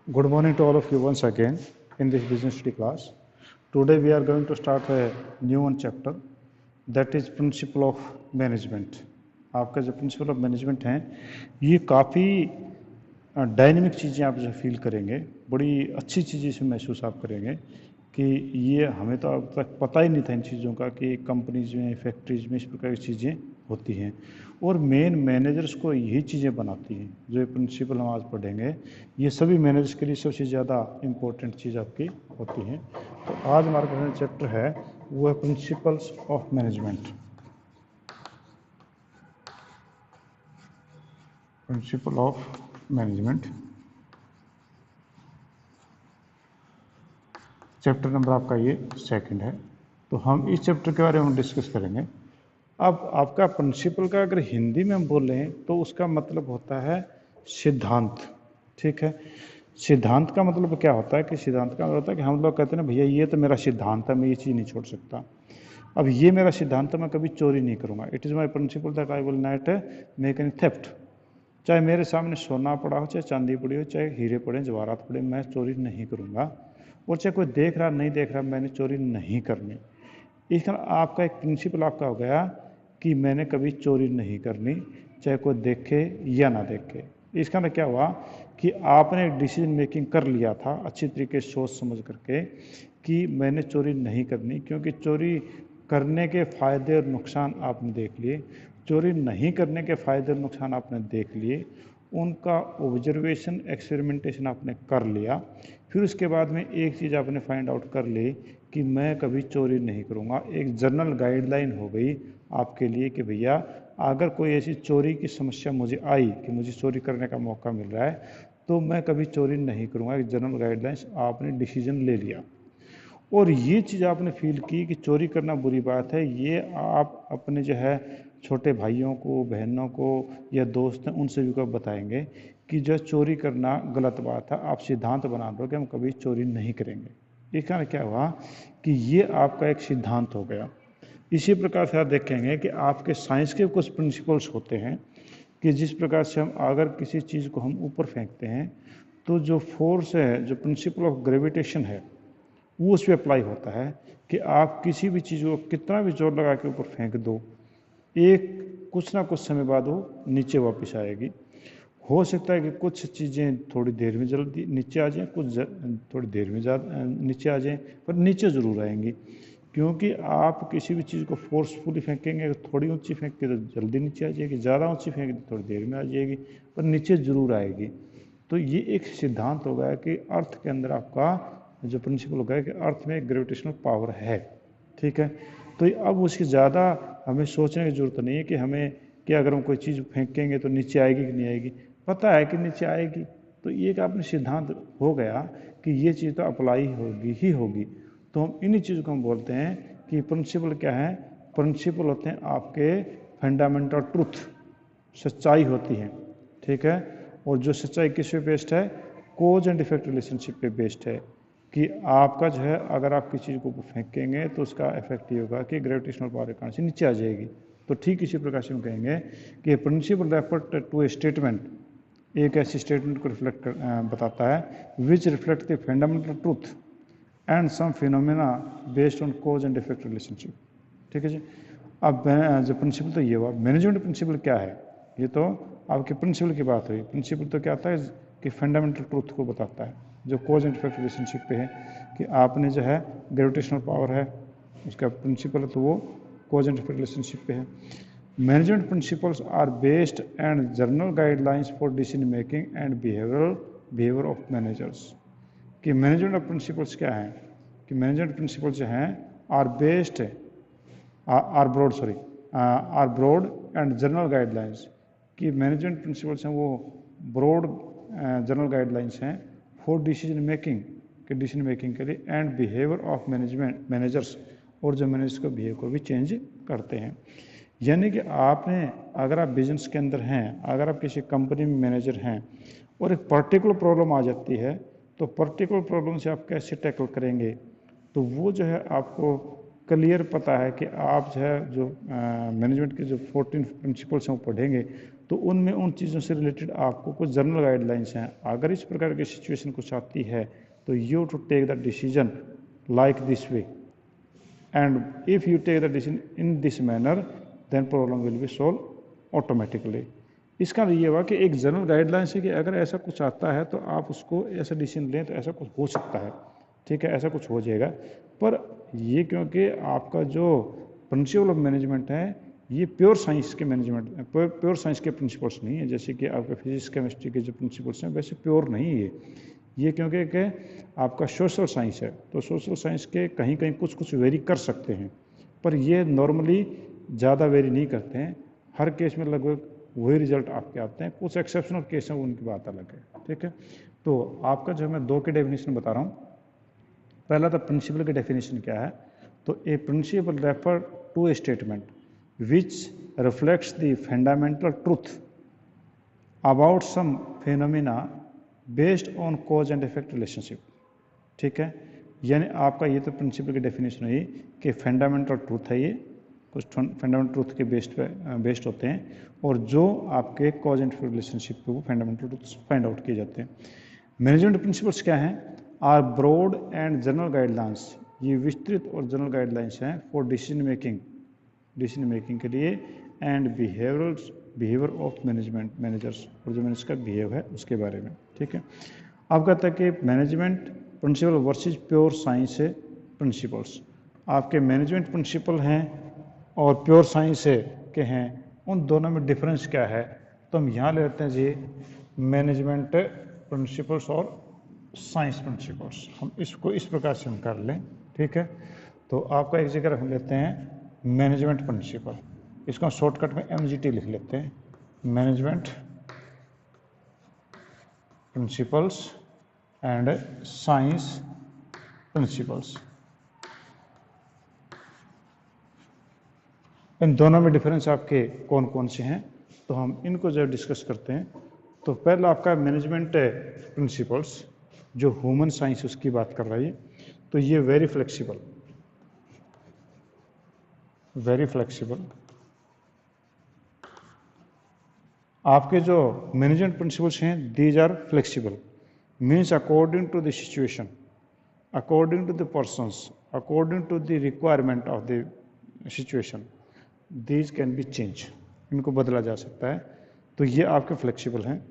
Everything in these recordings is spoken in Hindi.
Good morning to all of you once again in this business study class. Today we are going to start a new one chapter, that is principle of management. आपका जो प्रिंसिपल ऑफ मैनेजमेंट है ये काफ़ी डायनेमिक चीज़ें आप जो फील करेंगे, बड़ी अच्छी चीज़ें इसमें महसूस आप करेंगे कि ये हमें तो अब तक पता ही नहीं था इन चीज़ों का कि कंपनीज में, फैक्ट्रीज में इस प्रकार की चीज़ें होती हैं और मेन मैनेजर्स को यही चीज़ें बनाती हैं। जो ये प्रिंसिपल हम आज पढ़ेंगे ये सभी मैनेजर्स के लिए सबसे ज़्यादा इम्पोर्टेंट चीज़ आपकी होती हैं। तो आज हमारा पहला चैप्टर है वो है principles of management. Principal of management chapter number आपका ये सेकंड है। तो हम इस चैप्टर के बारे में डिस्कस करेंगे। अब आपका प्रिंसिपल का अगर हिंदी में हम बोल रहे हैं तो उसका मतलब होता है सिद्धांत। ठीक है, सिद्धांत का मतलब क्या होता है कि सिद्धांत का मतलब होता है कि हम लोग कहते हैं ना भैया ये तो मेरा सिद्धांत है, मैं ये चीज़ नहीं छोड़ सकता। अब ये मेरा सिद्धांत है, मैं कभी चोरी नहीं करूँगा। It is my principal that I will not make any theft. चाहे मेरे सामने सोना पड़ा हो, चाहे चांदी पड़ी हो, चाहे हीरे पड़े, जवाहरात पड़े, मैं चोरी नहीं करूँगा। और चाहे कोई देख रहा नहीं देख रहा, मैंने चोरी नहीं करनी। इसका आपका एक प्रिंसिपल आपका हो गया कि मैंने कभी चोरी नहीं करनी, चाहे कोई देखे या ना देखे। इसका मतलब क्या हुआ कि आपने एक डिसीजन मेकिंग कर लिया था अच्छी तरीके से सोच समझ करके कि मैंने चोरी नहीं करनी, क्योंकि चोरी करने के फ़ायदे और नुकसान आपने देख लिए, चोरी नहीं करने के फ़ायदे और नुकसान आपने देख लिए, उनका ऑब्जर्वेशन एक्सपेरिमेंटेशन आपने कर लिया। फिर उसके बाद में एक चीज़ आपने फाइंड आउट कर ली कि मैं कभी चोरी नहीं करूँगा। एक जनरल गाइडलाइन हो गई आपके लिए कि भैया अगर कोई ऐसी चोरी की समस्या मुझे आई कि मुझे चोरी करने का मौका मिल रहा है तो मैं कभी चोरी नहीं करूँगा। एक जनरल गाइडलाइंस आपने डिसीजन ले लिया और ये चीज़ आपने फील की कि चोरी करना बुरी बात है। ये आप अपने जो है छोटे भाइयों को, बहनों को या दोस्त हैं उन सभी को बताएंगे कि जो चोरी करना गलत बात है। आप सिद्धांत बना लो कि हम कभी चोरी नहीं करेंगे। इसका क्या हुआ कि ये आपका एक सिद्धांत हो गया। इसी प्रकार से आप देखेंगे कि आपके साइंस के कुछ प्रिंसिपल्स होते हैं कि जिस प्रकार से हम अगर किसी चीज़ को हम ऊपर फेंकते हैं तो जो फोर्स है, जो प्रिंसिपल ऑफ ग्रेविटेशन है, वो उस पर अप्लाई होता है कि आप किसी भी चीज़ को कितना भी जोर लगा के ऊपर फेंक दो, एक कुछ ना कुछ समय बाद वो नीचे वापस आएगी। हो सकता है कि कुछ चीज़ें थोड़ी देर में जल्दी नीचे आ जाएं, कुछ थोड़ी देर में ज़्यादा नीचे आ जाएं, पर नीचे ज़रूर आएंगी। क्योंकि आप किसी भी चीज़ को फोर्सफुली फेंकेंगे, थोड़ी ऊंची फेंक के तो जल्दी नीचे आ जाएगी, ज़्यादा ऊंची फेंक तो थोड़ी देर में आ जाएगी, पर नीचे ज़रूर आएगी। तो ये एक सिद्धांत हो गया कि अर्थ के अंदर आपका जो प्रिंसिपल हो गया कि अर्थ में एक ग्रेविटेशनल पावर है। ठीक है, तो अब उसकी ज़्यादा हमें सोचने की ज़रूरत नहीं है कि हमें कि अगर हम कोई चीज़ फेंकेंगे तो नीचे आएगी कि नहीं आएगी। पता है कि नीचे आएगी, तो ये एक आपने सिद्धांत हो गया कि ये चीज़ तो अप्लाई होगी ही होगी। तो हम इन्हीं चीज़ को हम बोलते हैं कि प्रिंसिपल क्या है। प्रिंसिपल होते हैं आपके फंडामेंटल ट्रूथ, सच्चाई होती है। ठीक है, और जो सच्चाई किस पे बेस्ड है, कोज एंड इफेक्ट रिलेशनशिप पे बेस्ड है कि आपका जो है अगर आप किसी चीज़ को फेंकेंगे तो उसका इफेक्ट ये होगा कि ग्रेविटेशनल पावर के कारण से नीचे आ जाएगी। तो ठीक इसी प्रकार से हम कहेंगे कि principle refer to a statement, एक ऐसी स्टेटमेंट को रिफ्लेक्ट बताता है which reflect the fundamental truth and some phenomena based on cause and effect relationship. ठीक है जी। अब जो प्रिंसिपल तो ये हुआ। मैनेजमेंट प्रिंसिपल क्या है, ये तो आपके प्रिंसिपल की बात हुई। प्रिंसिपल तो क्या होता है कि फंडामेंटल ट्रूथ को बताता है, जो कोज एंड इफेक्ट रिलेशनशिप पे है कि आपने जो है ग्रेविटेशनल पावर है उसका प्रिंसिपल है, तो वो कोज एंड इफेक्ट रिलेशनशिप पे है। Management principles are based and general guidelines for decision making and behaviour of managers. कि मैनेजमेंट ऑफ प्रिंसिपल्स क्या है कि मैनेजमेंट प्रिंसिपल्स जो हैं are based are broad and general guidelines. कि मैनेजमेंट प्रिंसिपल्स हैं वो ब्रॉड जनरल गाइडलाइंस हैं फॉर डिसीजन मेकिंग, के डिसीजन मेकिंग के लिए, एंड बिहेवियर ऑफ मैनेजर्स, और जो मैनेजर्स को बिहेवियर को भी चेंज करते हैं। यानी कि आपने अगर आप बिजनेस के अंदर हैं, अगर आप किसी कंपनी में मैनेजर हैं और एक पर्टिकुलर प्रॉब्लम आ जाती है तो पर्टिकुलर प्रॉब्लम से आप कैसे टैकल करेंगे, तो वो जो है आपको क्लियर पता है कि आप जो है जो मैनेजमेंट के जो 14 प्रिंसिपल्स हैं वो पढ़ेंगे तो उनमें उन चीज़ों से रिलेटेड आपको कुछ जनरल गाइडलाइंस हैं। अगर इस प्रकार की सिचुएशन कुछ आती है तो you to take the decision like this way, and if you take the decision in this manner then problem will be solve automatically. इसका ये हुआ कि एक जनरल गाइडलाइंस है कि अगर ऐसा कुछ आता है तो आप उसको ऐसा डिसीजन लें तो ऐसा कुछ हो सकता है, ठीक है, ऐसा कुछ हो जाएगा। पर ये क्योंकि आपका जो प्रिंसिपल ऑफ मैनेजमेंट है ये प्योर साइंस के मैनेजमेंट, प्योर साइंस के प्रिंसिपल्स नहीं है, जैसे कि आपका फिजिक्स केमिस्ट्री के जो प्रिंसिपल्स हैं वैसे प्योर नहीं है ये क्योंकि कि आपका सोशल साइंस है, तो सोशल साइंस के कहीं कहीं कुछ कुछ वेरी कर सकते हैं, पर ये नॉर्मली ज़्यादा वेरी नहीं करते हैं। हर केस में लगभग वही रिजल्ट आपके आते हैं, कुछ एक्सेप्शनल केस हैं उनकी बात अलग है, ठीक है। तो आपका जो मैं 2 के डेफिनेशन बता रहा हूँ। पहला तो प्रिंसिपल की डेफिनेशन क्या है, तो a principle refer to a statement which reflects the fundamental truth about some phenomena based on cause and effect relationship, ठीक है। यानी आपका ये तो प्रिंसिपल की डेफिनेशन हुई कि फंडामेंटल ट्रूथ है, ये कुछ फंडामेंटल ट्रूथ के बेस्ड होते हैं, और जो आपके कॉज एंड इफेक्ट रिलेशनशिप पे वो फंडामेंटल ट्रूथ फाइंड आउट किए जाते हैं। मैनेजमेंट प्रिंसिपल्स क्या हैं, are broad and general guidelines, ये विस्तृत और जनरल गाइडलाइंस हैं फॉर डिसीजन मेकिंग के लिए, एंड बिहेवियर ऑफ मैनेजर्स, और जो मैनेजर का बिहेव है उसके बारे में, ठीक है। अब कहता है कि management principle versus pure science principles, आपके मैनेजमेंट प्रिंसिपल हैं और प्योर साइंस के हैं, उन दोनों में डिफरेंस क्या है। तो हम यहाँ ले लेते हैं जी मैनेजमेंट प्रिंसिपल्स और साइंस प्रिंसिपल्स, हम इसको इस प्रकार से हम कर लें, ठीक है। तो आपका एक जगह रख लेते हैं मैनेजमेंट प्रिंसिपल, इसको हम शॉर्टकट में MGT लिख लेते हैं, management principles and science principles. इन दोनों में डिफरेंस आपके कौन कौन से हैं, तो हम इनको जब डिस्कस करते हैं। तो पहला आपका मैनेजमेंट प्रिंसिपल्स जो ह्यूमन साइंस उसकी बात कर रही है, तो ये वेरी फ्लेक्सिबल, आपके जो मैनेजमेंट प्रिंसिपल्स हैं these are flexible, means according to the situation, according to the persons, according to the requirement of the situation, these can be change, इनको बदला जा सकता है, तो ये आपके फ्लेक्सिबल हैं।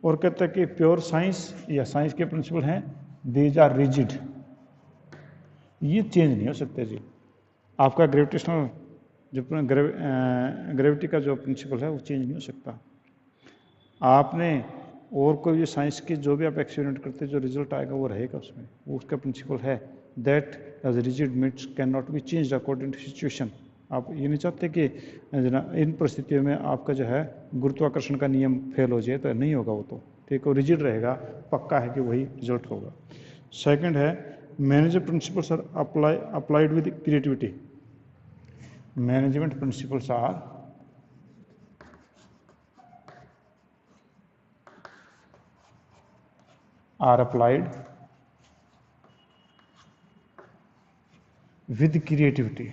और कहता है कि प्योर साइंस या साइंस के प्रिंसिपल हैं दीज आर रिजिड, ये चेंज नहीं हो सकते जी। आपका ग्रेविटेशनल जो ग्रेविटी का जो प्रिंसिपल है वो चेंज नहीं हो सकता। आपने और कोई भी साइंस की जो भी आप एक्सपेरिमेंट करते जो रिजल्ट आएगा वो रहेगा उसमें, वो उसका प्रिंसिपल है that as rigid meets can not be change according to situation. आप ये नहीं चाहते कि इन परिस्थितियों में आपका जो है गुरुत्वाकर्षण का नियम फेल हो जाए, तो नहीं होगा वो, तो ठीक है, रिजिड रहेगा, पक्का है कि वही रिजल्ट होगा। सेकंड है management principles are applied with creativity, management principles are applied with creativity,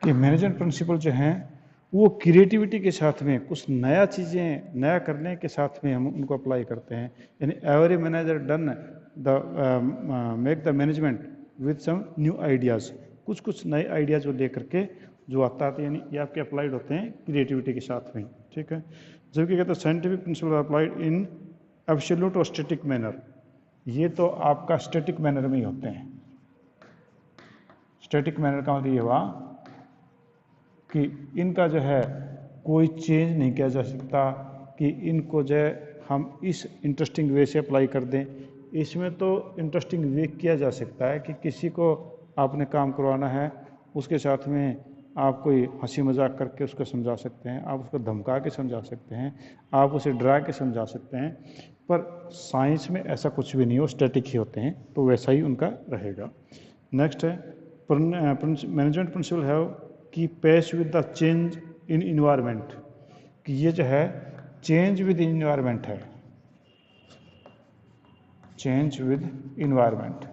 कि मैनेजमेंट प्रिंसिपल जो हैं वो क्रिएटिविटी के साथ में कुछ नया चीज़ें नया करने के साथ में हम उनको अप्लाई करते हैं। यानी every manager done the make the management with some new ideas, कुछ कुछ नए आइडियाज़ वो लेकर के जो आता है, यानी ये आपके अप्लाइड होते हैं क्रिएटिविटी के साथ में, ठीक है। जबकि कहते हैं scientific principle applied in absolute और स्टैटिक मैनर, ये तो आपका स्टैटिक मैनर में ही होते हैं। स्टैटिक मैनर का मतलब ये हुआ कि इनका जो है कोई चेंज नहीं किया जा सकता, कि इनको जो है हम इस इंटरेस्टिंग वे से अप्लाई कर दें। इसमें तो इंटरेस्टिंग वे किया जा सकता है कि किसी को आपने काम करवाना है, उसके साथ में आप कोई हंसी मजाक करके उसको समझा सकते हैं, आप उसको धमका के समझा सकते हैं, आप उसे डरा के समझा सकते हैं, पर साइंस में ऐसा कुछ भी नहीं हो, स्टैटिक ही होते हैं, तो वैसा ही उनका रहेगा। नेक्स्ट है मैनेजमेंट प्रिंसिपल है कि पेश with the change in environment, कि ये जो है चेंज विद इन्वायरमेंट है, चेंज विद इन्वायरमेंट,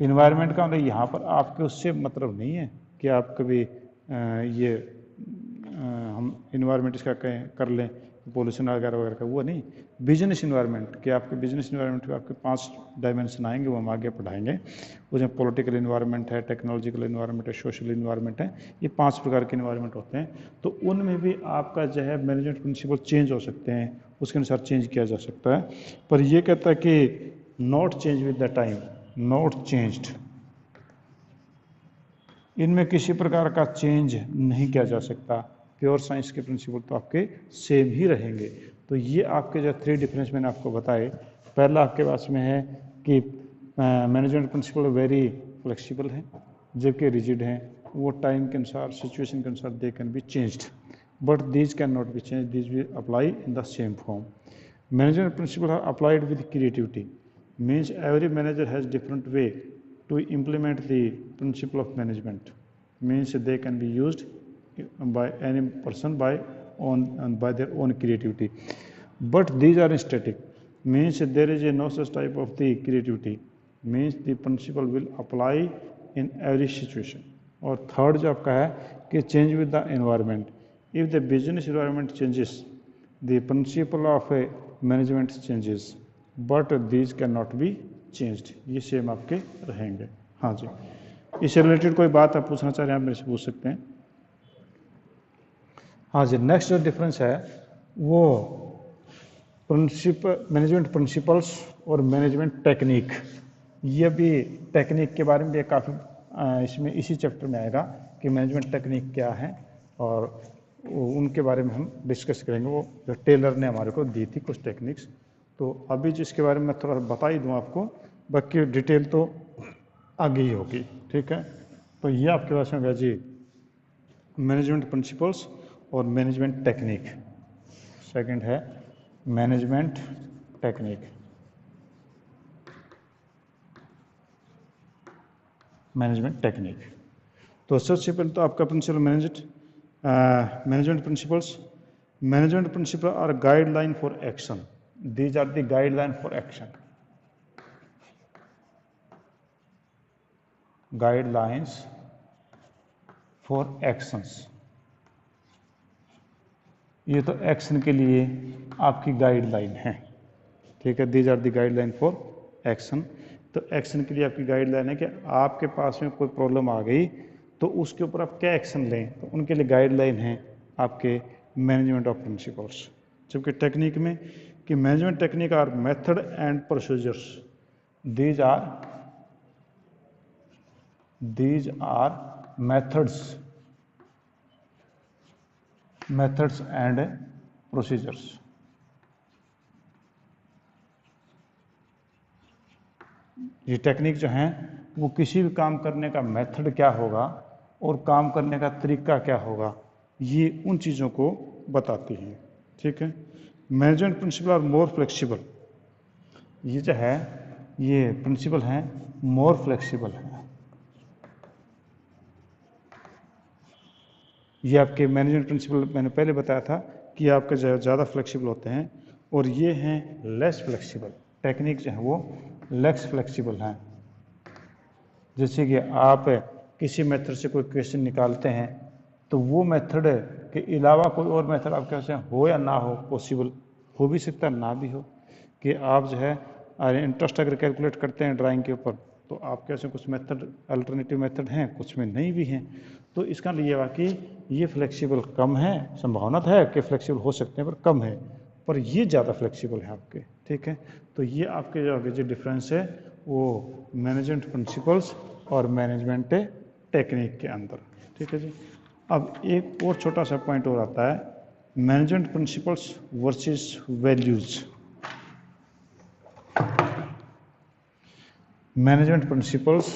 इन्वायरमेंट का मतलब यहाँ पर आपके उससे मतलब नहीं है कि आप कभी हम इन्वायरमेंट इसका कहें कर लें पोल्यूशन वगैरह वगैरह का, वो नहीं। बिजनेस इन्वायरमेंट कि आपके बिजनेस इन्वायरमेंट में आपके 5 डायमेंशन आएंगे, वो हम आगे पढ़ाएंगे। उसमें पॉलिटिकल इन्वायरमेंट है, टेक्नोलॉजिकल इन्वायरमेंट है, सोशल इन्वायरमेंट है, ये 5 प्रकार के इन्वायरमेंट होते हैं। तो उनमें भी आपका जो है मैनेजमेंट प्रिंसिपल चेंज हो सकते हैं, उसके अनुसार चेंज किया जा सकता है। पर ये कहता है कि not change with the time, not changed, इनमें किसी प्रकार का चेंज नहीं किया जा सकता। प्योर साइंस के प्रिंसिपल तो आपके सेम ही रहेंगे। तो ये आपके जो 3 डिफरेंस मैंने आपको बताए, पहला आपके पास में है कि मैनेजमेंट प्रिंसिपल वेरी फ्लेक्सिबल है, जबकि रिजिड हैं, वो टाइम के अनुसार सिचुएशन के अनुसार दे can be changed, but these can not be change, these will apply in the same form. Management principles are applied with creativity, means every manager has different way to implement the principle of management, means they can be used by any person by their own creativity. But these are static, means there is no such type of the creativity, means the principle will apply in every situation. और थर्ड जो आपका है कि change with the environment, if the business environment changes the principle of a management changes, but these cannot be changed, ये सेम आपके रहेंगे। हाँ जी, इससे रिलेटेड कोई बात आप पूछना चाह रहे हैं, आप मेरे से पूछ सकते हैं। हाँ जी, नेक्स्ट जो डिफरेंस है वो मैनेजमेंट प्रिंसिपल्स और मैनेजमेंट टेक्निक। ये भी टेक्निक के बारे में भी काफ़ी इसमें इसी चैप्टर में आएगा कि मैनेजमेंट टेक्निक क्या है, और उनके बारे में हम डिस्कस करेंगे। वो जो टेलर ने हमारे को दी थी कुछ टेक्निक्स, तो अभी जिसके बारे में मैं थोड़ा बता ही दूँ आपको, बाकी डिटेल तो आगे ही होगी, ठीक है। तो ये आपके पास में होगा जी मैनेजमेंट प्रिंसिपल्स और मैनेजमेंट टेक्निक। सेकंड है मैनेजमेंट टेक्निक, मैनेजमेंट टेक्निक। तो सबसे पहले तो आपका principal management principles. Management principles are guideline for action. These are the guideline for action. Guidelines for actions. ये तो एक्शन के लिए आपकी गाइडलाइन है, ठीक है। These are the guideline for action. तो एक्शन के लिए आपकी गाइडलाइन है कि आपके पास में कोई प्रॉब्लम आ गई तो उसके ऊपर आप क्या एक्शन लें, तो उनके लिए गाइडलाइन है आपके मैनेजमेंट ऑफ प्रिंसिपल्स। जबकि टेक्निक में कि management technique are method and procedures, these are methods and procedures. ये टेक्निक जो हैं वो किसी भी काम करने का मेथड क्या होगा और काम करने का तरीका क्या होगा, ये उन चीज़ों को बताती हैं, ठीक है। Management principle are more flexible, ये जो है ये प्रिंसिपल हैं मोर फ्लेक्सिबल हैं। ये आपके मैनेजमेंट प्रिंसिपल मैंने पहले बताया था कि आपके ज़्यादा फ्लेक्सिबल होते हैं, और ये हैं लेस फ्लेक्सिबल। टेक्निक जो है वो लेस फ्लेक्सिबल हैं। जैसे कि आप किसी मेथड से कोई क्वेश्चन निकालते हैं तो वो मेथड के अलावा कोई और मेथड आपके पास हो या ना हो, पॉसिबल हो भी सकता है ना भी हो। कि आप जो है इंटरेस्ट अगर कैलकुलेट करते हैं ड्राइंग के ऊपर, तो आपके पास कुछ मेथड अल्टरनेटिव मेथड हैं, कुछ में नहीं भी हैं। तो इसका लिए वाकई ये फ्लेक्सिबल कम है, संभावना है कि फ्लेक्सिबल हो सकते हैं पर कम है, पर ये ज़्यादा फ्लेक्सिबल है आपके, ठीक है। तो ये आपके जो आगे जो डिफरेंस है वो मैनेजमेंट प्रिंसिपल्स और मैनेजमेंट टेक्निक के अंदर, ठीक है जी। अब एक और छोटा सा पॉइंट और आता है, management principles versus values. Management principles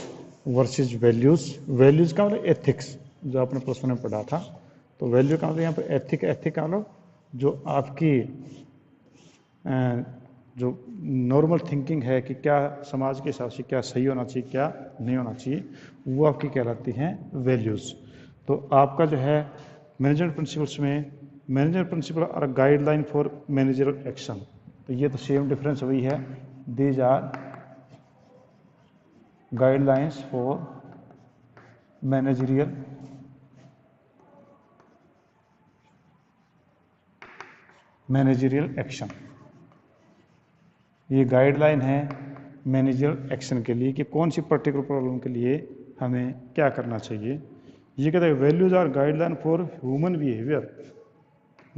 versus values. Values का मतलब एथिक्स, जो आपने प्लस वन में पढ़ा था। तो वैल्यू का मतलब यहाँ पर एथिक का मतलब जो आपकी जो नॉर्मल थिंकिंग है कि क्या समाज के हिसाब से क्या सही होना चाहिए, क्या नहीं होना चाहिए, वो आपकी कहलाती हैं वैल्यूज़। तो आपका जो है मैनेजमेंट प्रिंसिपल्स में management principle are guideline for managerial action. तो ये तो सेम डिफरेंस वही है, these are guidelines for managerial action. ये गाइडलाइन है मैनेजरियल एक्शन के लिए कि कौन सी पर्टिकुलर प्रॉब्लम के लिए हमें क्या करना चाहिए। ये कहते हैं values are guideline for human behaviour.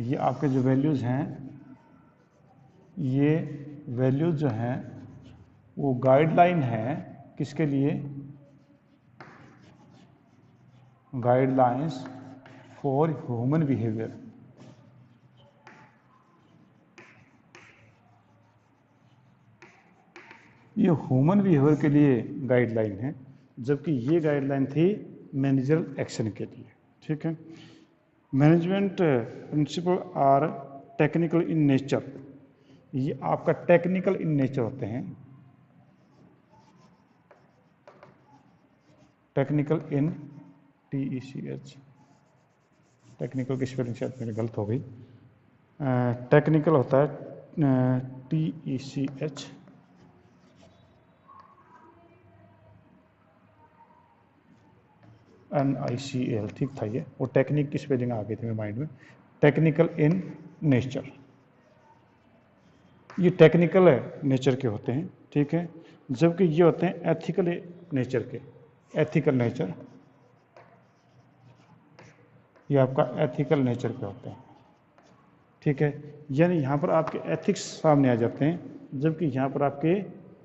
ये आपके जो वैल्यूज हैं, ये वैल्यूज जो हैं वो गाइडलाइन है किसके लिए? Guidelines for human behaviour. ये ह्यूमन बिहेवियर के लिए गाइडलाइन है, जबकि ये गाइडलाइन थी मैनेजरल एक्शन के लिए। ठीक है। Management principle are technical in nature. ये आपका टेक्निकल इन नेचर होते हैं। टेक्निकल इन TECH, टेक्निकल की स्पेलिंग शायद मेरी गलत हो गई। टेक्निकल होता है TECH, NICAL, ठीक था ये, वो टेक्निक की स्पेलिंग आ गई थी मेरे माइंड में। टेक्निकल इन नेचर, ये टेक्निकल नेचर के होते हैं। ठीक है। जबकि ये होते हैं एथिकल नेचर के। एथिकल नेचर, ये आपका एथिकल नेचर के होते हैं। ठीक है। यानी यहाँ पर आपके एथिक्स सामने आ जाते हैं, जबकि यहाँ पर आपके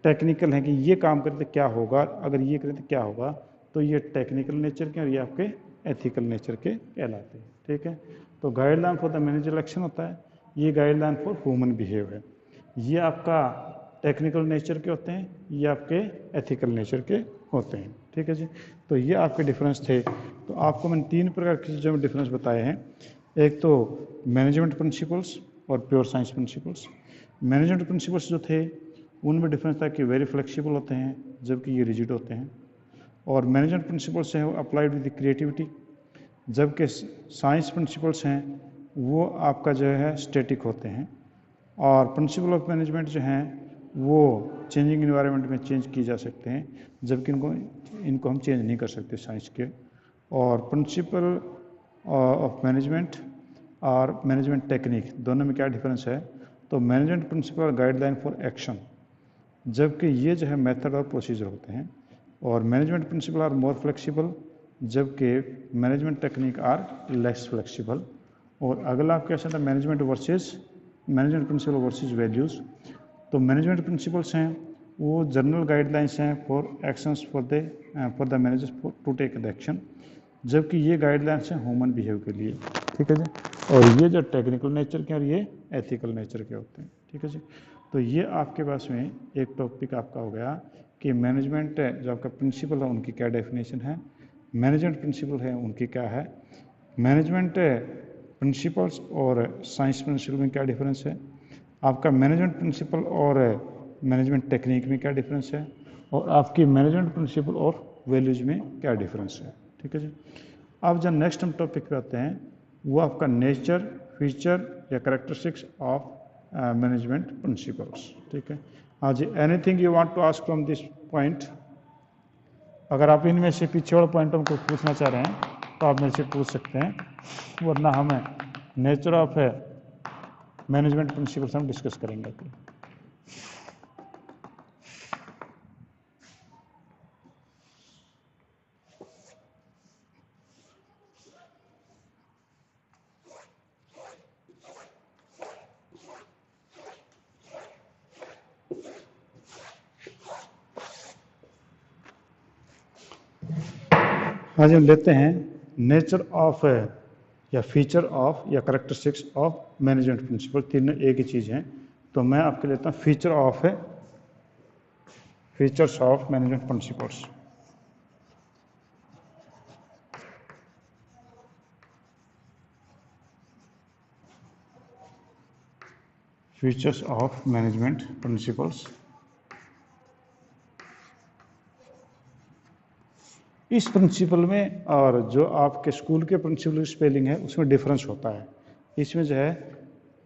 टेक्निकल हैं कि ये काम करें तो क्या होगा, अगर ये करें तो क्या होगा। तो ये टेक्निकल नेचर के और ये आपके एथिकल नेचर के कहलाते हैं। ठीक है। तो guideline for the managerial action होता है, ये गाइडलाइन फॉर ह्यूमन बिहेव है। ये आपका टेक्निकल नेचर के होते हैं, ये आपके एथिकल नेचर के होते हैं। ठीक है जी। तो ये आपके डिफरेंस थे। तो आपको मैंने 3 प्रकार के जो डिफरेंस बताए हैं। एक तो मैनेजमेंट प्रिंसिपल्स और pure science principles. Management principles जो थे उनमें डिफरेंस था कि वेरी फ्लेक्सिबल होते हैं, जबकि ये रिजिड होते हैं। और मैनेजमेंट प्रिंसिपल्स हैं वो अप्लाइड विद क्रिएटिविटी, जबकि साइंस प्रिंसिपल्स हैं वो आपका जो है स्टैटिक होते हैं। और प्रिंसिपल ऑफ मैनेजमेंट जो हैं वो चेंजिंग इन्वायरमेंट में चेंज की जा सकते हैं, जबकि इनको हम चेंज नहीं कर सकते साइंस के। और प्रिंसिपल ऑफ मैनेजमेंट और मैनेजमेंट टेक्निक दोनों में क्या डिफरेंस है? तो management principle guideline for action, जबकि ये जो है मेथड और प्रोसीजर होते हैं। और management principle are more flexible, जबकि management technique are less flexible. और अगला आप कैसा था? Management principle versus values. तो मैनेजमेंट प्रिंसिपल्स हैं वो जनरल गाइडलाइंस हैं for actions for the managers to take the action, जबकि ये गाइडलाइंस हैं ह्यूमन बिहेव के लिए। ठीक है जी। और ये जो टेक्निकल नेचर के और ये एथिकल नेचर के होते हैं। ठीक है जी। तो ये आपके पास में एक टॉपिक आपका हो गया कि मैनेजमेंट जो आपका प्रिंसिपल है उनकी क्या डेफिनेशन है, मैनेजमेंट प्रिंसिपल है उनकी क्या है, मैनेजमेंट प्रिंसिपल्स और साइंस प्रिंसिपल में क्या डिफरेंस है, आपका मैनेजमेंट प्रिंसिपल और मैनेजमेंट टेक्निक में क्या डिफरेंस है, और आपकी मैनेजमेंट प्रिंसिपल और वैल्यूज में क्या डिफरेंस है। ठीक है जी। अब जब नेक्स्ट हम टॉपिक पे आते हैं वो आपका नेचर, फीचर या कैरेक्टरिस्टिक्स ऑफ मैनेजमेंट प्रिंसिपल्स। ठीक है। हाँ जी, anything you want to ask from this point? अगर आप इनमें से पीछे वाले पॉइंट को पूछना चाह रहे हैं तो आप मेरे से पूछ सकते हैं, वरना हमें नेचर ऑफ मैनेजमेंट प्रिंसिपल्स हम डिस्कस करेंगे। आज हम लेते हैं नेचर ऑफ या फीचर ऑफ या कैरेक्टरिस्टिक्स ऑफ मैनेजमेंट प्रिंसिपल। तीनों एक ही चीज़ हैं। तो मैं आपके लेता हूँ feature of features of management principles. Features of management principles. इस प्रिंसिपल में और जो आपके स्कूल के प्रिंसिपल की स्पेलिंग है उसमें डिफरेंस होता है। इसमें जो है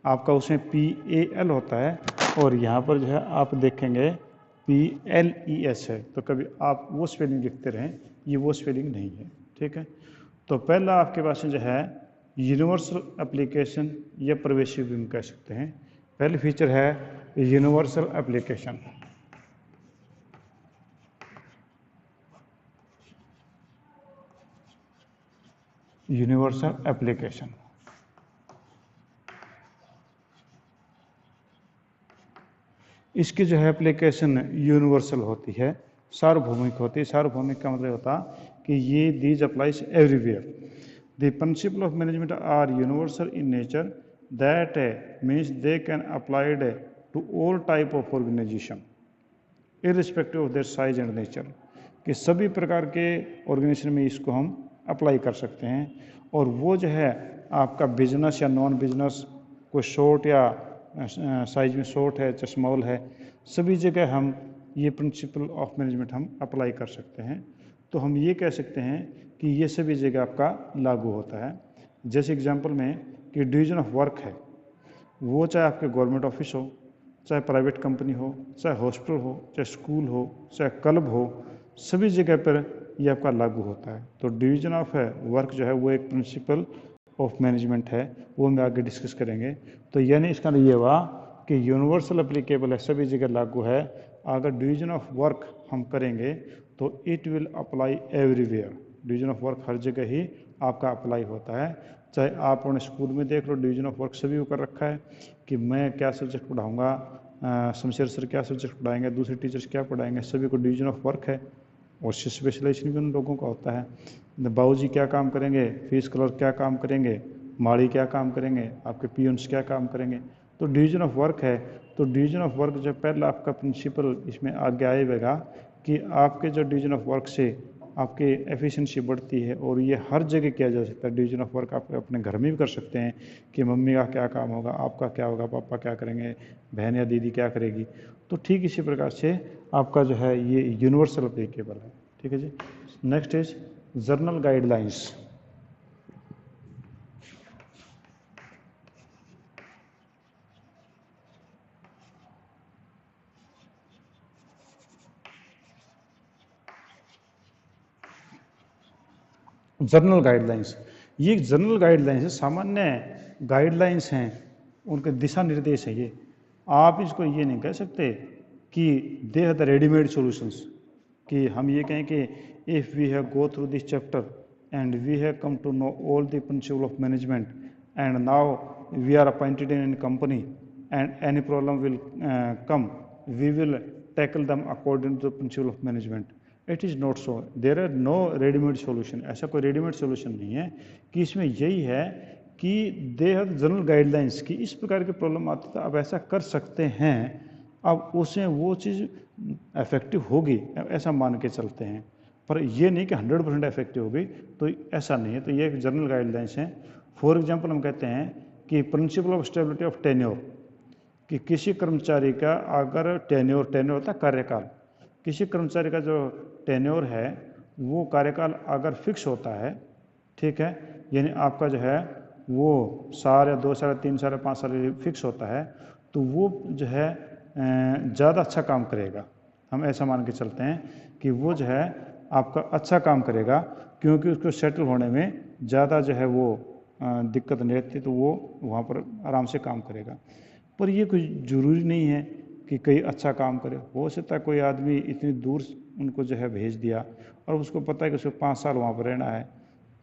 आपका उसमें PAL होता है और यहाँ पर जो है आप देखेंगे PLES है, तो कभी आप वो स्पेलिंग लिखते रहें, ये वो स्पेलिंग नहीं है। ठीक है, तो पहला आपके पास जो है यूनिवर्सल एप्लीकेशन या प्रवेशी भी हम कह सकते हैं। पहली फीचर है यूनिवर्सल एप्लीकेशन। यूनिवर्सल एप्लीकेशन इसकी जो है एप्लीकेशन यूनिवर्सल होती है, सार्वभौमिक होती है। सार्वभौमिक का मतलब होता कि ये these applies everywhere. The principle of management are universal in nature, that means they can applied to all type of organisation irrespective of their size and nature, कि सभी प्रकार के ऑर्गेनाइजेशन में इसको हम अप्लाई कर सकते हैं। और वो जो है आपका बिजनेस या नॉन बिजनेस, कोई शॉर्ट या साइज में शॉर्ट है, स्मॉल है, सभी जगह हम ये प्रिंसिपल ऑफ मैनेजमेंट हम अप्लाई कर सकते हैं। तो हम ये कह सकते हैं कि ये सभी जगह आपका लागू होता है। जैसे एग्जांपल में कि डिवीजन ऑफ वर्क है, वो चाहे आपके गवर्नमेंट ऑफिस हो, चाहे प्राइवेट कंपनी हो, चाहे हॉस्पिटल हो, चाहे स्कूल हो, चाहे क्लब हो, सभी जगह पर ये आपका लागू होता है। तो डिवीजन ऑफ वर्क जो है वो एक प्रिंसिपल ऑफ मैनेजमेंट है, वो हम आगे डिस्कस करेंगे। तो यानी इसका ये हुआ कि यूनिवर्सल एप्लीकेबल है, सभी जगह लागू है। अगर डिवीजन ऑफ वर्क हम करेंगे तो it will apply everywhere. Division of work हर जगह ही आपका अप्लाई होता है। चाहे आप अपने स्कूल में देख लो, डिवीजन ऑफ वर्क सभी को कर रखा है कि मैं क्या सब्जेक्ट पढ़ाऊँगा, शमशेर सर क्या सब्जेक्ट पढ़ाएंगे, दूसरे टीचर्स क्या पढ़ाएंगे, सभी को डिवीजन ऑफ वर्क है। और स्पेशलाइजेशन भी उन लोगों का होता है। बाबू जी क्या काम करेंगे, फीस कलर क्या काम करेंगे, माड़ी क्या काम करेंगे, आपके पियून्स क्या काम करेंगे। तो डिवीजन ऑफ वर्क है। तो डिवीजन ऑफ वर्क जो पहला आपका प्रिंसिपल इसमें आगे आएगा कि आपके जो डिवीजन ऑफ वर्क से आपकी एफिशिएंसी बढ़ती है, और ये हर जगह किया जा सकता है। डिवीजन ऑफ वर्क आप अपने घर में भी कर सकते हैं कि मम्मी का क्या काम होगा, आपका क्या होगा, पापा क्या करेंगे, बहन या दीदी क्या करेगी। तो ठीक इसी प्रकार से आपका जो है ये यूनिवर्सल एप्लीकेबल है। ठीक है जी। Next is general guidelines. General guidelines, ये जनरल गाइडलाइंस है, सामान्य गाइडलाइंस हैं, उनके दिशा निर्देश हैं ये। आप इसको ये नहीं कह सकते कि they are the readymade solutions, कि हम ये कहें कि if we have go through this chapter and we have come to know all the principle of management and now we are appointed in company and any problem will come, we will tackle them according to the principle of management. It is not so, there are no readymade solution. ऐसा कोई रेडीमेड सोल्यूशन नहीं है कि इसमें यही है कि दे हैव जनरल गाइडलाइंस कि इस प्रकार की प्रॉब्लम आती है तो आप ऐसा कर सकते हैं। अब उसमें वो चीज़ इफेक्टिव होगी ऐसा मान के चलते हैं, पर ये नहीं कि 100% इफेक्टिव होगी, तो ऐसा नहीं है। तो ये एक जनरल गाइडलाइंस है। फॉर एग्जांपल हम कहते हैं कि principle of stability of tenure, कि किसी कर्मचारी का अगर टेन्योर, टेन्योर होता है कार्यकाल, किसी कर्मचारी का जो टेन्योर है वो कार्यकाल अगर फिक्स होता है, ठीक है, यानी आपका जो है वो साल या 2 साल, 3 साल, 5 साल फिक्स होता है, तो वो जो है ज़्यादा अच्छा काम करेगा। हम ऐसा मान के चलते हैं कि वो जो है आपका अच्छा काम करेगा, क्योंकि उसको सेटल होने में ज़्यादा जो है वो दिक्कत नहीं रहती, तो वो वहाँ पर आराम से काम करेगा। पर ये कुछ ज़रूरी नहीं है कि कहीं अच्छा काम करे। हो सकता है कोई आदमी इतनी दूर उनको जो है भेज दिया और उसको पता है कि उसको 5 साल वहाँ पर रहना है,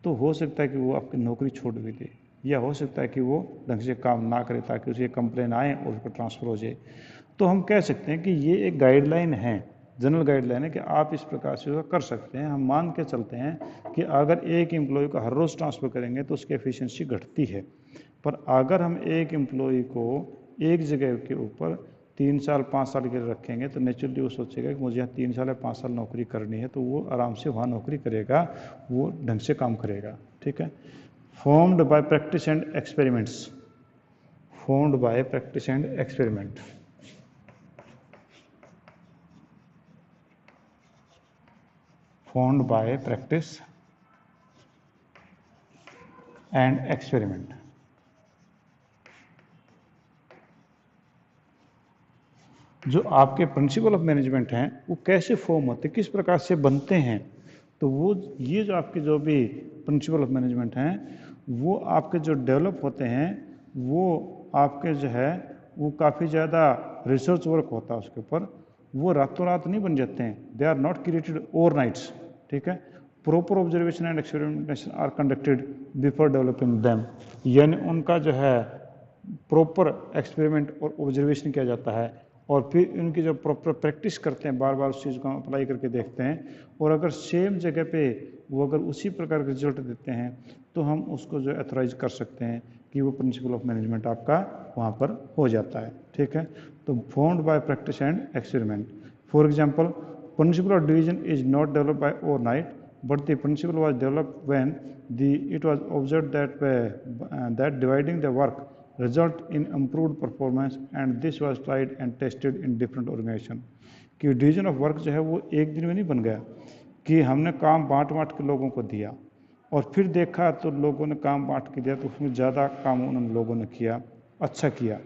तो हो सकता है कि वो आपकी नौकरी छोड़ भी दे, या हो सकता है कि वो ढंग से काम ना करे ताकि उसे कंप्लेन आए और उसको ट्रांसफ़र हो जाए। तो हम कह सकते हैं कि ये एक गाइडलाइन है, जनरल गाइडलाइन है कि आप इस प्रकार से कर सकते हैं। हम मान के चलते हैं कि अगर एक एम्प्लॉय को हर रोज़ ट्रांसफ़र करेंगे तो उसकी एफिशिएंसी घटती है, पर अगर हम एक एम्प्लॉय को एक जगह के ऊपर 3 साल 5 साल के लिए रखेंगे तो नेचुरली वो सोचेगा कि मुझे यहाँ 3 साल या 5 साल नौकरी करनी है, तो वो आराम से वहाँ नौकरी करेगा, वो ढंग से काम करेगा। ठीक है। Formed by practice and experiments, formed by practice and experiment, formed by practice and experiment। जो आपके प्रिंसिपल ऑफ मैनेजमेंट हैं वो कैसे फॉर्म होते हैं, किस प्रकार से बनते हैं। तो वो ये जो आपके जो भी प्रिंसिपल ऑफ मैनेजमेंट हैं वो आपके जो डेवलप होते हैं वो आपके जो है वो काफ़ी ज़्यादा रिसर्च वर्क होता है उसके ऊपर। वो रातों रात नहीं बन जाते हैं, they are not created overnights. ठीक है, proper observation and experimentation are conducted before developing them, यानी उनका जो है प्रॉपर एक्सपेरिमेंट और ऑब्जर्वेशन किया जाता है और फिर उनकी जो प्रॉपर प्रैक्टिस करते हैं, बार बार उस चीज़ को अप्लाई करके देखते हैं और अगर सेम जगह पे वो अगर उसी प्रकार के रिजल्ट देते हैं तो हम उसको जो एथोराइज कर सकते हैं कि वो प्रिंसिपल ऑफ मैनेजमेंट आपका वहाँ पर हो जाता है। ठीक है, तो formed by practice and experiment. For example, principle of division is not developed by overnight but the principle was developed when it was observed that dividing the work result in improved performance and this was tried and tested in different organization। कि डिवीजन ऑफ वर्क जो है वो एक दिन में नहीं बन गया कि हमने काम बांट बांट के लोगों को दिया और फिर देखा तो लोगों ने काम बांट के दिया तो उसमें ज़्यादा काम उन लोगों ने किया, अच्छा किया।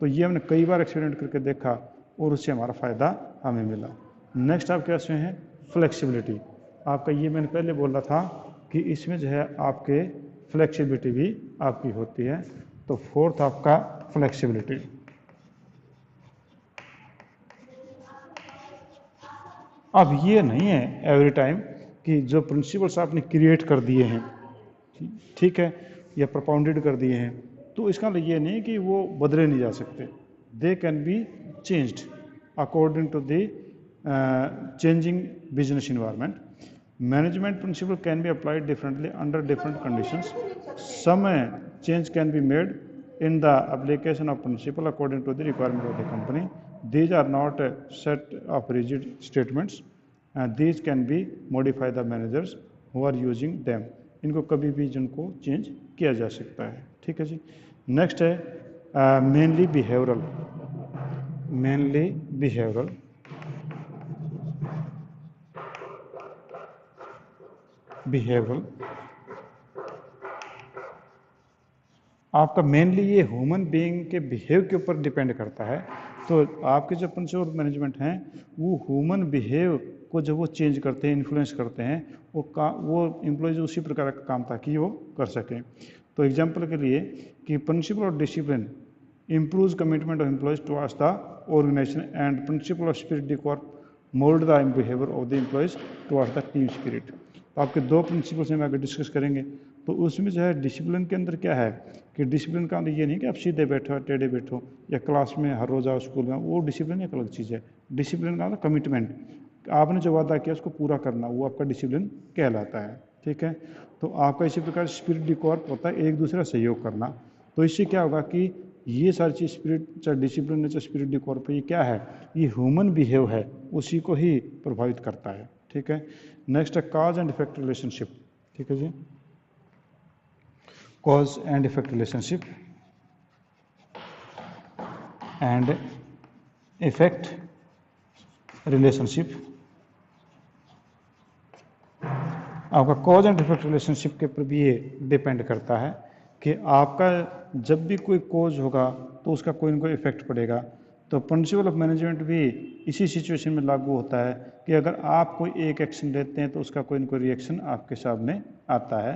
तो ये हमने कई बार एक्सपेरिमेंट करके देखा और उससे हमारा फ़ायदा हमें मिला। नेक्स्ट आपके पास में है फ्लेक्सिबिलिटी। आपका ये मैंने पहले बोला था कि इसमें जो है आपके फ्लेक्सिबिलिटी भी आपकी होती है। तो फोर्थ आपका फ्लेक्सिबिलिटी। अब ये नहीं है एवरी टाइम कि जो प्रिंसिपल्स आपने क्रिएट कर दिए हैं, ठीक है, या प्रोपाउंडेड कर दिए हैं, तो इसका मतलब ये नहीं कि वो बदले नहीं जा सकते। They can be changed according to the changing business environment. Management principle can be applied differently under different conditions. Some change can be made in the application of principle according to the requirement of the company. These are not a set of rigid statements. These can be modified by the managers who are using them. इनको कभी भी जिनको चेंज किया जा सकता है। ठीक है जी। नेक्स्ट है mainly behavioural. Mainly behavioural behavioural आपका मेनली ये ह्यूमन बीइंग के बिहेव के ऊपर डिपेंड करता है। तो आपके जो प्रिंसिपल मैनेजमेंट हैं वो ह्यूमन बिहेव को जब वो चेंज करते हैं, इन्फ्लुएंस करते हैं, वो एम्प्लॉयज उसी प्रकार का काम ताकि वो कर सकें। तो एग्जांपल के लिए कि principle of discipline improves commitment of employees towards the organization and principle of spirit de corps mold the behavior of the employees towards the team spirit। तो आपके दो प्रिंसिपल्स हम आगे डिस्कस करेंगे। तो उसमें जो है डिसिप्लिन के अंदर क्या है कि डिसिप्लिन का ये नहीं कि आप सीधे बैठो टेढ़े बैठो या क्लास में हर रोज़ आओ स्कूल में, वो डिसिप्लिन एक अलग चीज़ है। डिसिप्लिन का कमिटमेंट, आपने जो वादा किया उसको पूरा करना, वो आपका डिसिप्लिन कहलाता है। ठीक है, तो आपका इसी प्रकार स्पिरिट डी कॉर्प होता है एक दूसरे का सहयोग करना। तो इससे क्या होगा कि ये सारी चीज़ स्पिरिट, चाहे डिसिप्लिन है चाहे स्पिरिट डी कॉर्प, ये क्या है, ये ह्यूमन बिहेव है, उसी को ही प्रभावित करता है। ठीक है, नेक्स्ट है कॉज एंड इफेक्ट रिलेशनशिप। ठीक है जी, cause and effect relationship and effect relationship. आपका कॉज एंड इफेक्ट रिलेशनशिप के ऊपर भी ये डिपेंड करता है कि आपका जब भी कोई कॉज होगा तो उसका कोई ना कोई इफेक्ट पड़ेगा। तो प्रिंसिपल ऑफ मैनेजमेंट भी इसी सिचुएशन में लागू होता है कि अगर आप कोई एक एक्शन लेते हैं तो उसका कोई ना कोई रिएक्शन आपके सामने आता है।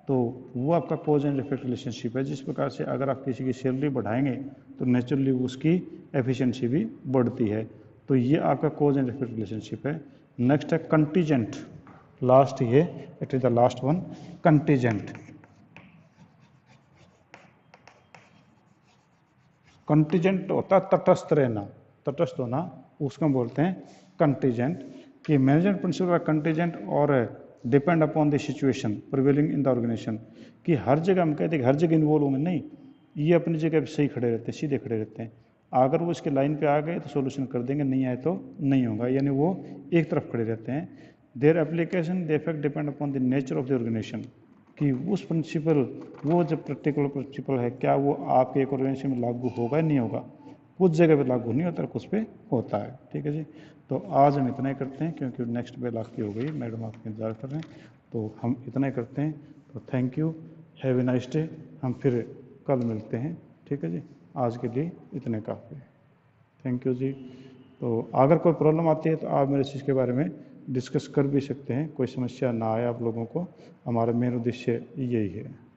तो वो आपका कॉज एंड इफेक्ट रिलेशनशिप है। जिस प्रकार से अगर आप किसी की सैलरी बढ़ाएंगे तो नेचुरली उसकी एफिशिएंसी भी बढ़ती है। तो ये आपका कॉज एंड इफेक्ट रिलेशनशिप है। नेक्स्ट है कंटीजेंट, लास्ट ये, it is the last one, contingent. Contingent होता है तटस्थ रहना, तटस्थ होना, उसको बोलते हैं कंटीजेंट। कि मैनेजमेंट प्रिंसिपल कंटीजेंट और depend upon the situation prevailing in the organisation. कि हर जगह हम कहते हैं हर जगह इन्वॉल्व होंगे, नहीं, ये अपनी जगह सही खड़े रहते हैं, सीधे खड़े रहते हैं। अगर वो इसके लाइन पे आ गए तो सोल्यूशन कर देंगे, नहीं आए तो नहीं होगा, यानी वो एक तरफ खड़े रहते हैं। Their application the effect depend upon the nature of the organisation. कि उस प्रिंसिपल, वो जो पर्टिकुलर प्रिंसिपल है, क्या वो आपके एक ऑर्गेनाइजेशन में लागू होगा या नहीं होगा। कुछ जगह पे लागू नहीं होता, कुछ पे होता है। ठीक है जी, तो आज हम इतना ही करते हैं क्योंकि नेक्स्ट बेल आपकी हो गई, मैडम आपका इंतजार कर रहे हैं, तो हम इतना ही करते हैं। तो thank you, have a nice day. हम फिर कल मिलते हैं। ठीक है जी, आज के लिए इतने काफ़ी। थैंक यू जी। तो अगर कोई प्रॉब्लम आती है तो आप मेरे से इसके बारे में डिस्कस कर भी सकते हैं, कोई समस्या ना आए आप लोगों को, हमारा मेन उद्देश्य यही है।